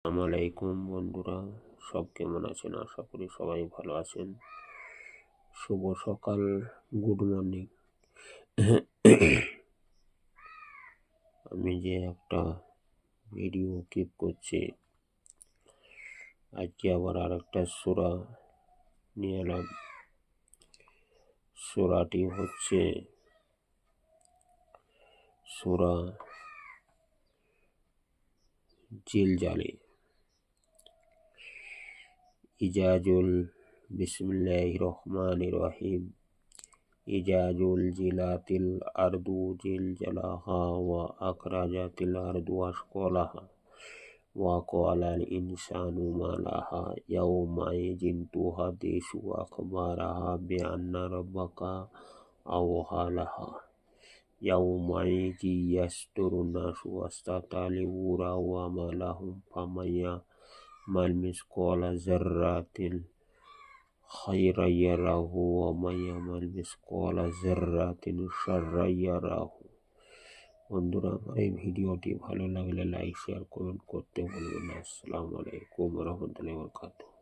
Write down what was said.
আসসালামু আলাইকুম বন্ধুরা, সব কেমন আছেন? আশা করি সবাই ভালো আছেন। শুভ সকাল, গুড মর্নিং। আমি যে একটা ভিডিও ক্লিপ করছি, আজকে আবার আর একটা সূরা নিয়ে এলাম। সূরাটি হচ্ছে সূরা জিলজালে। ইজাজুল বিসমিল্লাহির রহমানির রহিম। ইজাজুল জিলাতিল আরদু জিলজালাহা ওয়া আখরাজাতিল আরদু আশকালাহা ওয়া ক্বালাল ইনসানু মা লাহা ইয়াওমাইযিন তুহাদ্দিসু আখবারাহা বিআন্না রাব্বাকা আওহা লাহা ইয়াওমাইযি ইয়াসদুরুন নাসু আশতাতা লিয়ুরাউ আমালাহুম ফামান ইয়া'মাল মিসকালা যাররাতিন খাইরান ইয়ারাহু ওয়া মান ইয়া'মাল মিসকালা যাররাতিন শাররান ইয়ারাহু। বন্ধুরা, আমার এই ভিডিওটি ভালো লাগলে লাইক, শেয়ার, কমেন্ট করতে ভুলবেন না। আসসালামু আলাইকুম ওয়া রাহমাতুল্লাহি ওয়া বারাকাতুহু।